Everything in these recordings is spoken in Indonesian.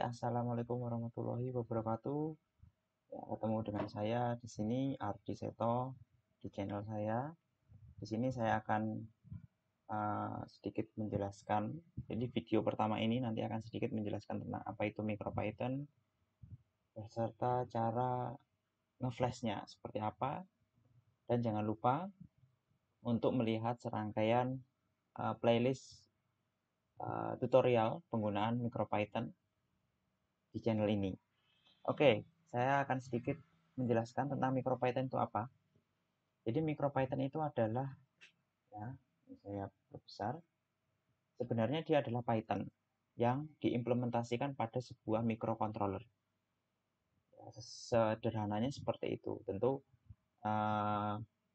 Assalamualaikum warahmatullahi wabarakatuh. Ya, ketemu dengan saya di sini Ardi Seto di channel saya. Di sini saya akan sedikit menjelaskan. Jadi video pertama ini nanti akan sedikit menjelaskan tentang apa itu MicroPython beserta cara ngeflashnya seperti apa. Dan jangan lupa untuk melihat serangkaian playlist tutorial penggunaan MicroPython di channel ini. Oke, saya akan sedikit menjelaskan tentang MicroPython itu apa. Jadi MicroPython itu adalah, ya, saya perbesar, sebenarnya dia adalah Python yang diimplementasikan pada sebuah microcontroller. Ya, sederhananya seperti itu. Tentu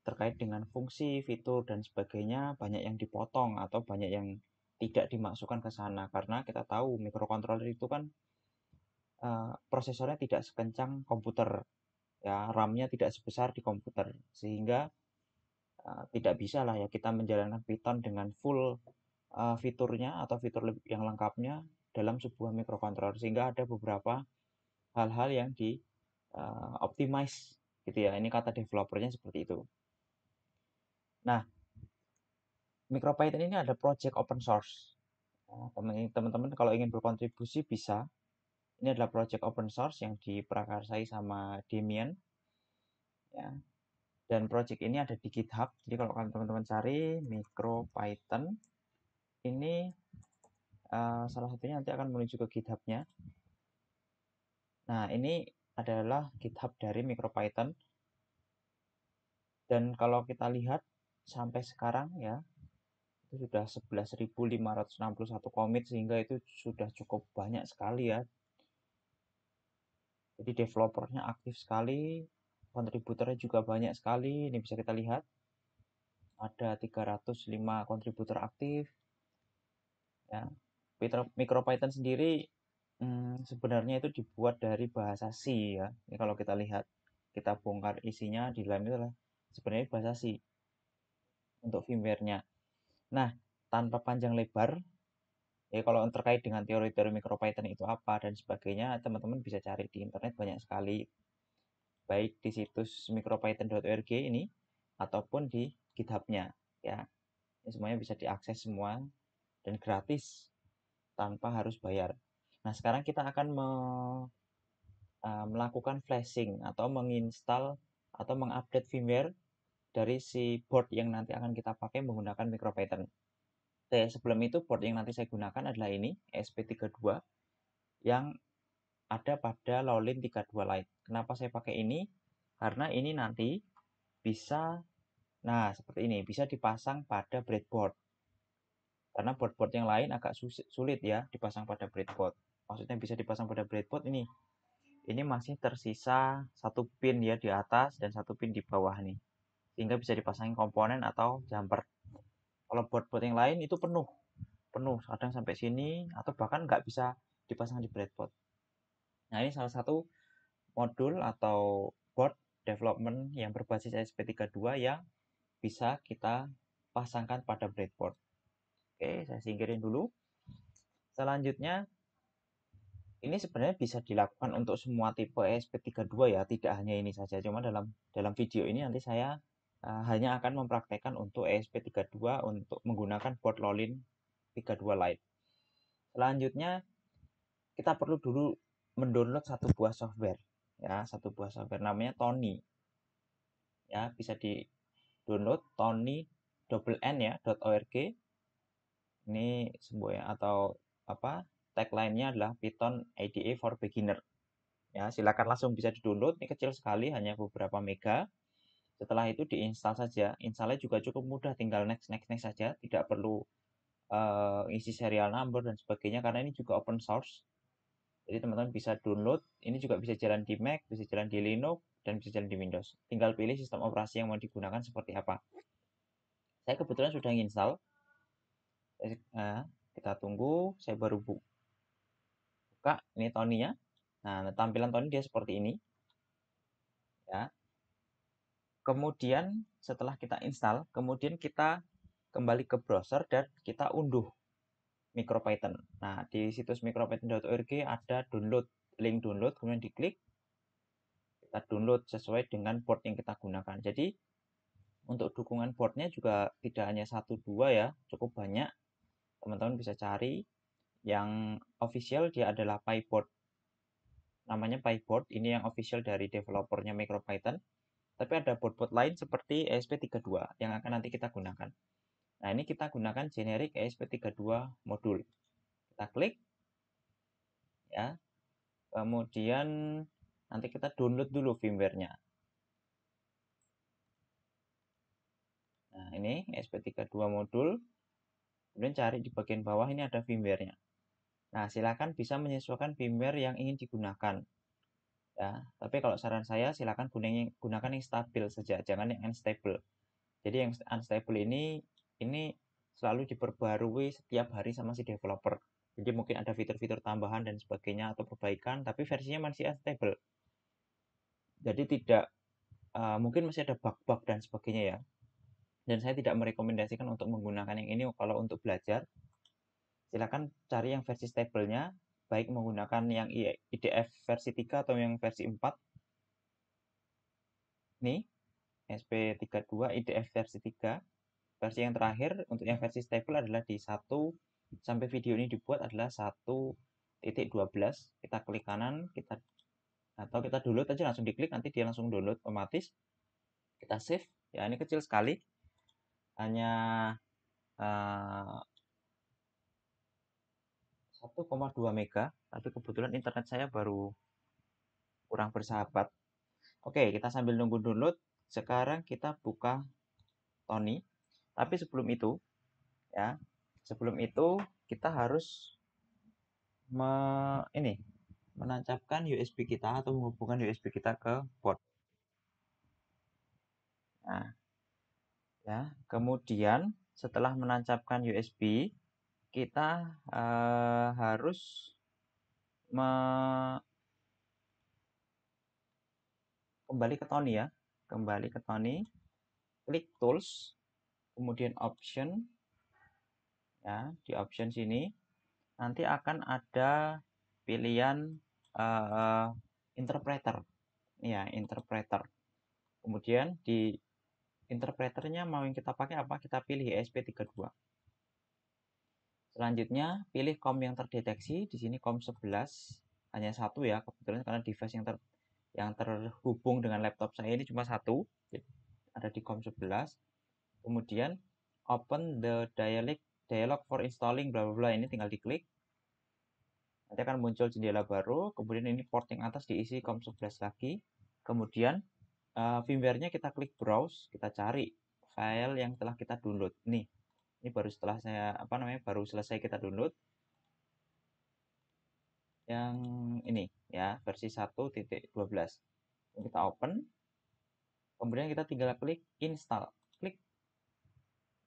terkait dengan fungsi, fitur, dan sebagainya banyak yang dipotong atau banyak yang tidak dimasukkan ke sana karena kita tahu microcontroller itu kan prosesornya tidak sekencang komputer, ya, RAM-nya tidak sebesar di komputer, sehingga tidak bisa lah ya kita menjalankan Python dengan full fiturnya atau fitur yang lengkapnya dalam sebuah microcontroller, sehingga ada beberapa hal-hal yang di optimize gitu ya. Ini kata developernya seperti itu. Nah, MicroPython ini ada project open source. Teman-teman kalau ingin berkontribusi bisa. Ini adalah project open source yang diprakarsai sama Demian, ya. Dan project ini ada di GitHub. Jadi kalau kalian teman-teman cari MicroPython, ini salah satunya nanti akan menuju ke GitHub-nya. Nah, ini adalah GitHub dari MicroPython. Dan kalau kita lihat sampai sekarang ya, itu sudah 11.561 commit, sehingga itu sudah cukup banyak sekali ya. Jadi developernya aktif sekali, kontributornya juga banyak sekali. Ini bisa kita lihat. Ada 305 kontributor aktif. Ya. MicroPython sendiri sebenarnya itu dibuat dari bahasa C ya. Ini kalau kita lihat, kita bongkar isinya di dalam itu adalah sebenarnya bahasa C untuk firmware-nya. Nah, tanpa panjang lebar, ya kalau terkait dengan teori-teori MicroPython itu apa dan sebagainya, teman-teman bisa cari di internet banyak sekali, baik di situs micropython.org ini ataupun di GitHub-nya ya. Ini semuanya bisa diakses semua dan gratis tanpa harus bayar. Nah, sekarang kita akan melakukan flashing atau menginstal atau mengupdate firmware dari si board yang nanti akan kita pakai menggunakan MicroPython. Oke, sebelum itu board yang nanti saya gunakan adalah ini, ESP32, yang ada pada Lowlin 32 Lite. Kenapa saya pakai ini? Karena ini nanti bisa, nah seperti ini, bisa dipasang pada breadboard. Karena board-board yang lain agak sulit ya dipasang pada breadboard. Maksudnya bisa dipasang pada breadboard ini. Ini masih tersisa satu pin ya di atas dan satu pin di bawah nih. Sehingga bisa dipasangin komponen atau jumper. Kalau board-board yang lain itu penuh. Penuh, kadang sampai sini atau bahkan nggak bisa dipasang di breadboard. Nah, ini salah satu modul atau board development yang berbasis ESP32 yang bisa kita pasangkan pada breadboard. Oke, saya singkirin dulu. Selanjutnya, ini sebenarnya bisa dilakukan untuk semua tipe ESP32 ya, tidak hanya ini saja. Cuma dalam video ini nanti saya hanya akan mempraktekkan untuk ESP32 untuk menggunakan board Lowlin 32 Lite. Selanjutnya, kita perlu dulu mendownload satu buah software ya, satu buah software namanya Tony. Ya, bisa di download Tony N ya .org. Ini sebuah atau apa? Tagline-nya adalah Python IDE for Beginner. Ya, silakan langsung bisa di-download. Ini kecil sekali, hanya beberapa mega. Setelah itu diinstal saja. Installnya juga cukup mudah, tinggal next next next saja, tidak perlu isi serial number dan sebagainya karena ini juga open source. Jadi teman-teman bisa download, ini juga bisa jalan di Mac, bisa jalan di Linux, dan bisa jalan di Windows. Tinggal pilih sistem operasi yang mau digunakan seperti apa. Saya kebetulan sudah install. Nah, kita tunggu, saya baru buka, ini Tony-nya. Nah, tampilan Tony dia seperti ini. Ya. Kemudian setelah kita install, kemudian kita kembali ke browser dan kita unduh MicroPython. Nah, di situs micropython.org ada link download, kemudian diklik, kita download sesuai dengan board yang kita gunakan. Jadi, untuk dukungan boardnya juga tidak hanya 1-2 ya, cukup banyak. Teman-teman bisa cari. Yang official dia adalah PyBoard. Namanya PyBoard, ini yang official dari developernya MicroPython. Tapi ada board-board lain seperti ESP32 yang akan nanti kita gunakan. Nah, ini kita gunakan generic ESP32 modul. Kita klik, ya. Kemudian nanti kita download dulu firmware-nya. Nah, ini ESP32 modul. Kemudian cari di bagian bawah ini ada firmware-nya. Nah, silakan bisa menyesuaikan firmware yang ingin digunakan. Ya, tapi kalau saran saya silakan gunakan yang stabil saja, jangan yang unstable. Jadi yang unstable ini selalu diperbarui setiap hari sama si developer. Jadi mungkin ada fitur-fitur tambahan dan sebagainya atau perbaikan, tapi versinya masih unstable. Jadi tidak mungkin masih ada bug-bug dan sebagainya ya. Dan saya tidak merekomendasikan untuk menggunakan yang ini kalau untuk belajar. Silakan cari yang versi stable-nya, baik menggunakan yang IDF versi 3 atau yang versi 4. Nih, SP32 IDF versi 3. Versi yang terakhir untuk yang versi stable adalah di 1 sampai video ini dibuat adalah 1.12. Kita klik kanan, atau kita download aja, langsung diklik nanti dia langsung download otomatis. Kita save. Ya, ini kecil sekali. Hanya 1,2 mega, tapi kebetulan internet saya baru kurang bersahabat. Oke, kita sambil nunggu download, sekarang kita buka Tony. Tapi sebelum itu, ya, kita harus menancapkan USB kita atau menghubungkan USB kita ke board. Nah, ya, kemudian setelah menancapkan USB, kita harus kembali ke Tony ya. Kembali ke Tony, klik Tools, kemudian Option. Ya, di Option sini nanti akan ada pilihan Interpreter. Ya, Interpreter. Kemudian di interpreternya mau yang kita pakai apa? Kita pilih ESP32. Selanjutnya, pilih COM yang terdeteksi. Di sini COM 11, hanya satu ya, kebetulan karena device yang terhubung dengan laptop saya ini cuma satu, ada di COM 11. Kemudian, open the dialog for installing bla bla bla, ini tinggal diklik. Nanti akan muncul jendela baru, kemudian ini port yang atas diisi COM 11 lagi. Kemudian, firmware-nya kita klik browse, kita cari file yang telah kita download. Ini baru setelah baru selesai kita download. Yang ini ya, versi 1.12. Kita open. Kemudian kita tinggal klik install. Klik.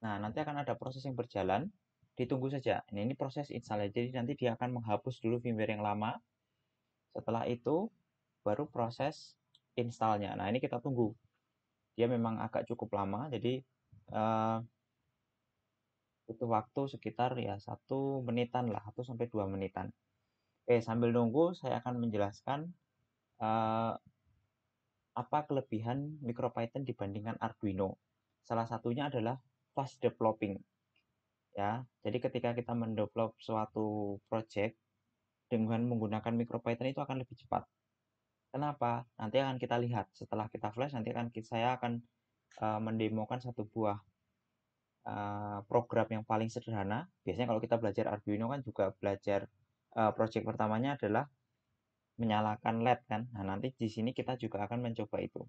Nah, nanti akan ada proses yang berjalan. Ditunggu saja. Ini proses install. Jadi nanti dia akan menghapus dulu firmware yang lama. Setelah itu baru proses installnya. Nah, ini kita tunggu. Dia memang agak cukup lama, jadi butuh waktu sekitar ya 1 menitan lah, 1 sampai 2 menitan. Oke, sambil nunggu saya akan menjelaskan apa kelebihan MicroPython dibandingkan Arduino. Salah satunya adalah fast developing. Ya, jadi ketika kita mendevelop suatu project dengan menggunakan MicroPython itu akan lebih cepat. Kenapa? Nanti akan kita lihat setelah kita flash, nanti saya akan mendemokan satu buah program yang paling sederhana. Biasanya kalau kita belajar Arduino kan juga belajar project pertamanya adalah menyalakan LED kan. Nah, nanti di sini kita juga akan mencoba itu.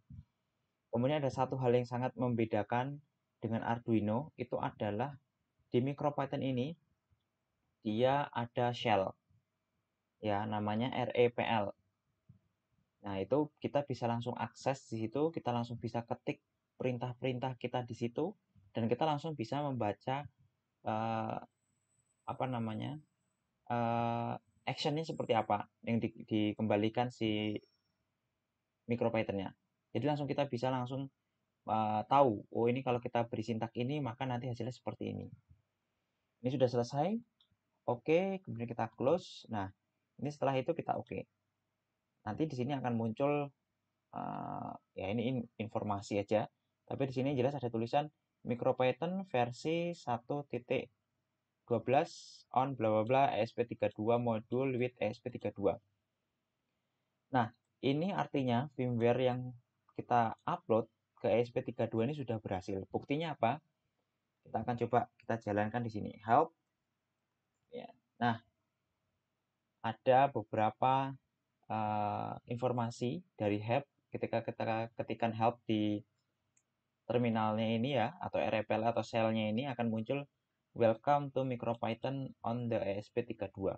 Kemudian ada satu hal yang sangat membedakan dengan Arduino, itu adalah di MicroPython ini dia ada shell. Ya, namanya REPL. Nah, itu kita bisa langsung akses di situ, kita langsung bisa ketik perintah-perintah kita di situ, dan kita langsung bisa membaca actionnya seperti apa yang dikembalikan si MicroPython-nya. Jadi langsung kita bisa langsung tahu, oh ini kalau kita beri sintak ini maka nanti hasilnya seperti ini. Ini sudah selesai. Oke, kemudian kita close. Nah, ini setelah itu kita oke. Nanti di sini akan muncul ya ini informasi aja. Tapi di sini jelas ada tulisan MicroPython versi 1.12 on bla bla bla ESP32 modul with ESP32. Nah, ini artinya firmware yang kita upload ke ESP32 ini sudah berhasil. Buktinya apa? Kita akan coba kita jalankan di sini. Help. Ya. Nah, ada beberapa informasi dari help ketika kita ketikkan help di terminalnya ini ya, atau REPL atau shell-nya ini akan muncul welcome to MicroPython on the ESP32.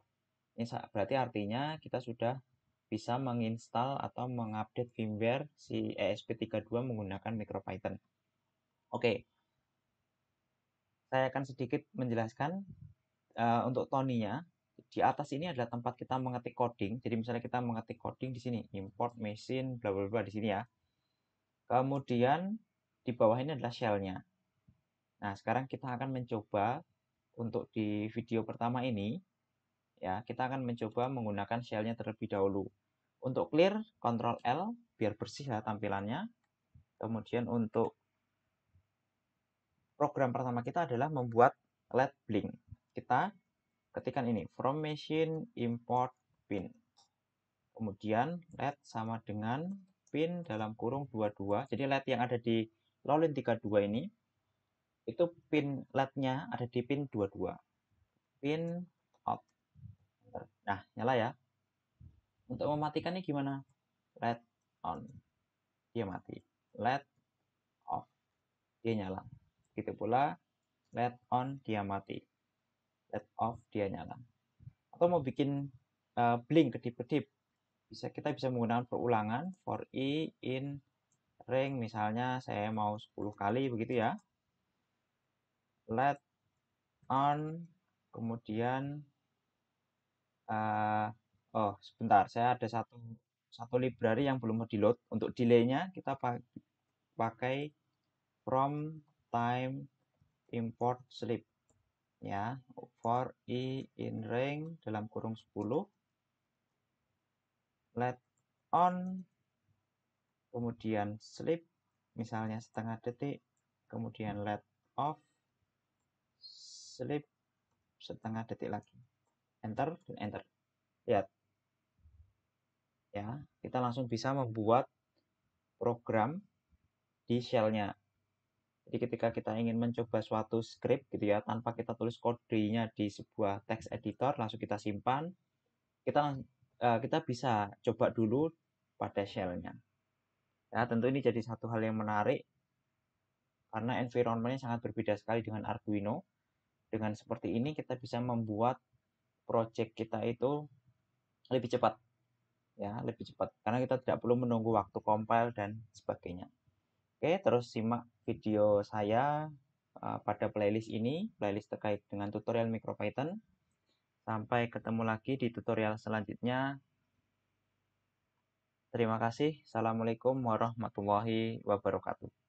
Ini berarti artinya kita sudah bisa menginstal atau mengupdate firmware si ESP32 menggunakan MicroPython. Oke, saya akan sedikit menjelaskan untuk Tony-nya. Di atas ini adalah tempat kita mengetik coding. Jadi misalnya kita mengetik coding di sini, import machine, bla bla bla di sini ya. Kemudian di bawah ini adalah shell-nya. Nah, sekarang kita akan mencoba untuk di video pertama ini, ya, kita akan mencoba menggunakan shell-nya terlebih dahulu. Untuk clear, Ctrl L, biar bersih ya tampilannya. Kemudian untuk program pertama kita adalah membuat LED blink. Kita ketikkan ini, from machine import pin. Kemudian LED sama dengan pin dalam kurung 22. Jadi LED yang ada di Lolin 32 ini, itu pin LED-nya ada di pin 22. Pin out. Nah, nyala ya. Untuk mematikannya gimana? LED on. Dia mati. LED off. Dia nyala. Begitu pula LED on, dia mati. LED off, dia nyala. Atau mau bikin blink kedip-kedip, kita bisa menggunakan perulangan for i in ring, misalnya saya mau 10 kali begitu ya. LED on, kemudian oh sebentar, saya ada satu library yang belum di load. Untuk delaynya kita pakai from time import sleep ya, for i in ring dalam kurung 10, LED on, kemudian sleep misalnya setengah detik, kemudian LED off, sleep setengah detik lagi, enter dan enter. Lihat ya, kita langsung bisa membuat program di shell-nya. Jadi ketika kita ingin mencoba suatu script gitu ya, tanpa kita tulis kodenya di sebuah text editor, langsung kita simpan, kita bisa coba dulu pada shell-nya. Ya, tentu ini jadi satu hal yang menarik karena environment-nya sangat berbeda sekali dengan Arduino. Dengan seperti ini kita bisa membuat project kita itu lebih cepat. Ya, lebih cepat karena kita tidak perlu menunggu waktu compile dan sebagainya. Oke, terus simak video saya pada playlist ini, playlist terkait dengan tutorial MicroPython. Sampai ketemu lagi di tutorial selanjutnya. Terima kasih. Assalamualaikum warahmatullahi wabarakatuh.